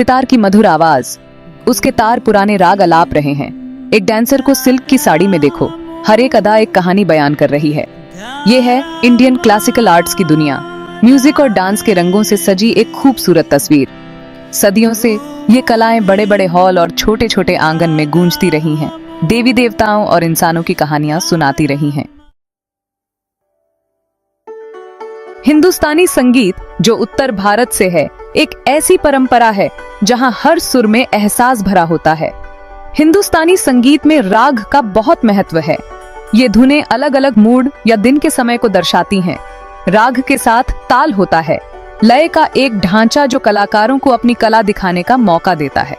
सितार की मधुर आवाज, उसके तार पुराने राग अलाप रहे हैं। एक डांसर को सिल्क की साड़ी में देखो, हर एक अदा एक कहानी बयान कर रही है। ये है इंडियन क्लासिकल आर्ट्स की दुनिया, म्यूजिक और डांस के रंगों से सजी एक खूबसूरत तस्वीर। सदियों से ये कलाएं बड़े बड़े हॉल और छोटे छोटे आंगन में गूंजती रही हैं, देवी देवताओं और इंसानों की कहानियां सुनाती रही हैं। हिंदुस्तानी संगीत जो उत्तर भारत से है, एक ऐसी परंपरा है जहां हर सुर में एहसास भरा होता है। हिंदुस्तानी संगीत में राग का बहुत महत्व है। ये धुनें अलग अलग मूड या दिन के समय को दर्शाती हैं। राग के साथ ताल होता है, लय का एक ढांचा जो कलाकारों को अपनी कला दिखाने का मौका देता है।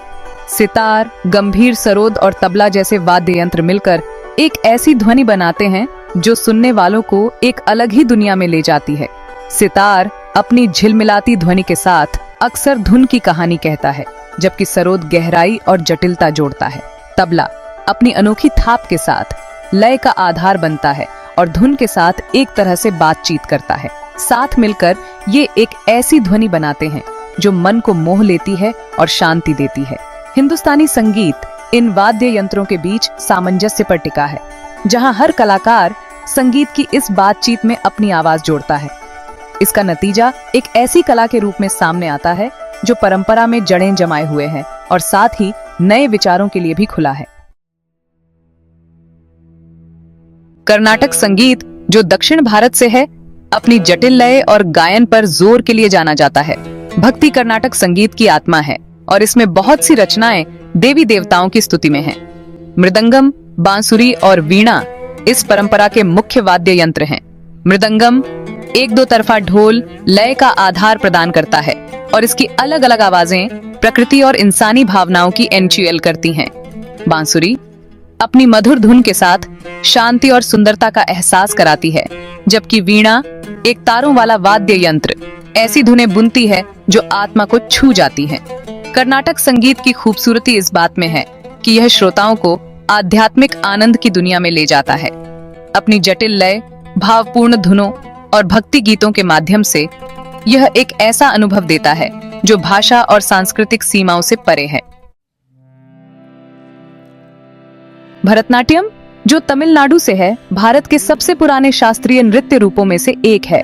सितार, गंभीर सरोद और तबला जैसे वाद्य यंत्र मिलकर एक ऐसी ध्वनि बनाते हैं जो सुनने वालों को एक अलग ही दुनिया में ले जाती है। सितार अपनी झिलमिलाती ध्वनि के साथ अक्सर धुन की कहानी कहता है, जबकि सरोद गहराई और जटिलता जोड़ता है। तबला अपनी अनोखी थाप के साथ लय का आधार बनता है और धुन के साथ एक तरह से बातचीत करता है। साथ मिलकर ये एक ऐसी ध्वनि बनाते हैं जो मन को मोह लेती है और शांति देती है। हिंदुस्तानी संगीत इन वाद्य यंत्रों के बीच सामंजस्य पर टिका है, जहां हर कलाकार संगीत की इस बातचीत में अपनी आवाज जोड़ता है। इसका नतीजा एक ऐसी कला के रूप में सामने आता है जो परंपरा में जड़ें जमाए हुए है और साथ ही नए विचारों के लिए भी खुला है। कर्नाटक संगीत जो दक्षिण भारत से है, अपनी जटिल लय और गायन पर जोर के लिए जाना जाता है। भक्ति कर्नाटक संगीत की आत्मा है और इसमें बहुत सी रचनाएं देवी देवताओं की स्तुति में हैं। मृदंगम, बांसुरी और वीणा इस परंपरा के मुख्य वाद्य यंत्र हैं। मृदंगम एक दो तरफा ढोल लय का आधार प्रदान करता है और इसकी अलग अलग आवाजें प्रकृति और इंसानी भावनाओं की एनचुएल करती हैं। बांसुरी अपनी मधुर धुन के साथ शांति और सुंदरता का एहसास कराती है, जबकि वीणा एक तारों वाला वाद्य यंत्र ऐसी धुनें बुनती है जो आत्मा को छू जाती हैं। कर्नाटक संगीत की खूबसूरती इस बात में है कि यह श्रोताओं को आध्यात्मिक आनंद की दुनिया में ले जाता है। अपनी जटिल लय, भावपूर्ण धुनों और भक्ति गीतों के माध्यम से यह एक ऐसा अनुभव देता है जो भाषा और सांस्कृतिक सीमाओं से परे है। भरतनाट्यम जो तमिलनाडु से है, भारत के सबसे पुराने शास्त्रीय नृत्य रूपों में से एक है।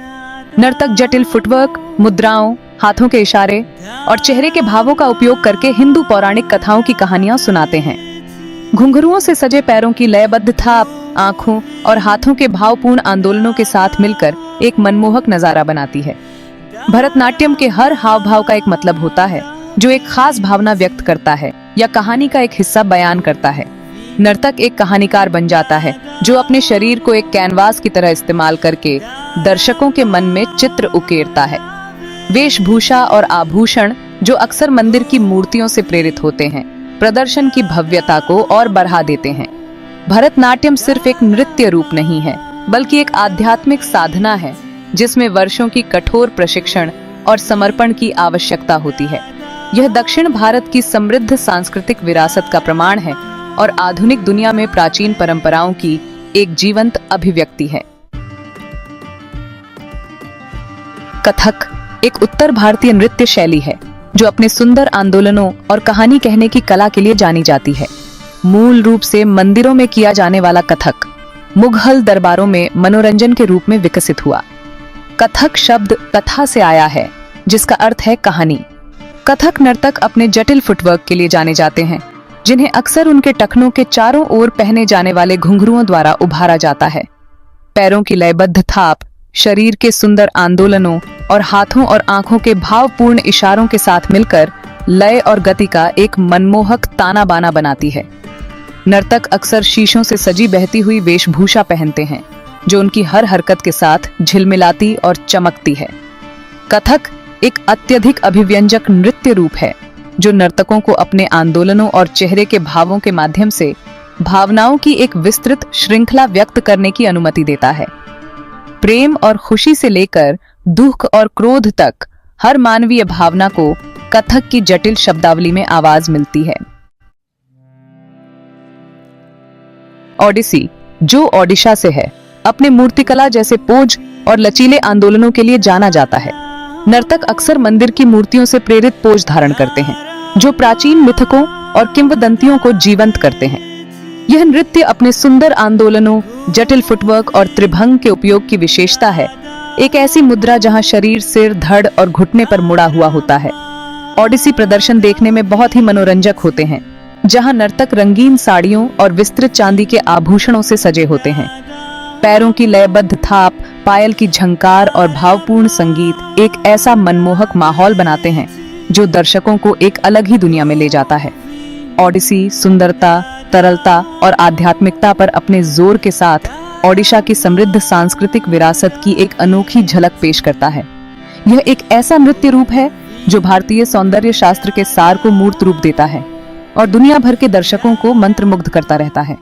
नर्तक जटिल फुटवर्क, मुद्राओं, हाथों के इशारे और चेहरे के भावों का उपयोग करके हिंदू पौराणिक कथाओं की कहानियां सुनाते हैं। घुंघरुओं से सजे पैरों की लयबद्ध थाप आंखों और हाथों के भावपूर्ण आंदोलनों के साथ मिलकर एक मनमोहक नजारा बनाती है। भरतनाट्यम के हर हाव भाव का एक मतलब होता है जो एक खास भावना व्यक्त करता है या कहानी का एक हिस्सा बयान करता है। नर्तक एक कहानीकार बन जाता है जो अपने शरीर को एक कैनवास की तरह इस्तेमाल करके दर्शकों के मन में चित्र उकेरता है। वेशभूषा और आभूषण जो अक्सर मंदिर की मूर्तियों से प्रेरित होते हैं, प्रदर्शन की भव्यता को और बढ़ा देते हैं। भरतनाट्यम सिर्फ एक नृत्य रूप नहीं है, बल्कि एक आध्यात्मिक साधना है जिसमें वर्षों की कठोर प्रशिक्षण और समर्पण की आवश्यकता होती है। यह दक्षिण भारत की समृद्ध सांस्कृतिक विरासत का प्रमाण है और आधुनिक दुनिया में प्राचीन परंपराओं की एक जीवंत अभिव्यक्ति है। कथक एक उत्तर भारतीय नृत्य शैली है जो अपने सुंदर आंदोलनों और कहानी कहने की कला के लिए जानी जाती है। मूल रूप से मंदिरों में किया जाने वाला कथक मुगल दरबारों में मनोरंजन के रूप में विकसित हुआ। कथक शब्द कथा से आया है, जिसका अर्थ है कहानी। कथक नर्तक अपने जटिल फुटवर्क के लिए जाने जाते हैं, जिन्हें अक्सर उनके टखनों के चारों ओर पहने जाने वाले घुंघरुओं द्वारा उभारा जाता है। पैरों की लयबद्ध थाप, शरीर के सुंदर आंदोलनों और हाथों और आंखों के भावपूर्ण इशारों के साथ मिलकर लय और गति का एक मनमोहक ताना बाना बनाती है। नर्तक अक्सर शीशों से सजी बहती हुई वेशभूषा पहनते हैं जो उनकी हर हरकत के साथ झिलमिलाती और चमकती है। कथक एक अत्यधिक अभिव्यंजक नृत्य रूप है जो नर्तकों को अपने आंदोलनों और चेहरे के भावों के माध्यम से भावनाओं की एक विस्तृत श्रृंखला व्यक्त करने की अनुमति देता है। प्रेम और खुशी से लेकर दुख और क्रोध तक हर मानवीय भावना को कथक की जटिल शब्दावली में आवाज मिलती है। ओडिसी जो ओडिशा से है, अपने मूर्तिकला जैसे पोज और लचीले आंदोलनों के लिए जाना जाता है। नर्तक अक्सर मंदिर की मूर्तियों से प्रेरित पोज धारण करते हैं, जो प्राचीन मिथकों और किंवदंतियों को जीवंत करते हैं। यह नृत्य अपने सुंदर आंदोलनों, जटिल फुटवर्क और त्रिभंग के उपयोग की विशेषता है। एक ऐसी मुद्रा जहां शरीर, सिर, धड़ और घुटने पर मुड़ा हुआ होता है। ओडिसी प्रदर्शन देखने में बहुत ही मनोरंजक होते हैं, जहां नर्तक रंगीन साड़ियों और विस्तृत चांदी के आभूषणों से सजे होते हैं। पैरों की लयबद्ध थाप, पायल की झंकार और भावपूर्ण संगीत एक ऐसा मनमोहक माहौल बनाते हैं जो दर्शकों को एक अलग ही दुनिया में ले जाता है। ओडिसी सुंदरता, तरलता और आध्यात्मिकता पर अपने जोर के साथ ओडिशा की समृद्ध सांस्कृतिक विरासत की एक अनोखी झलक पेश करता है। यह एक ऐसा नृत्य रूप है जो भारतीय सौंदर्य शास्त्र के सार को मूर्त रूप देता है और दुनिया भर के दर्शकों को मंत्रमुग्ध करता रहता है।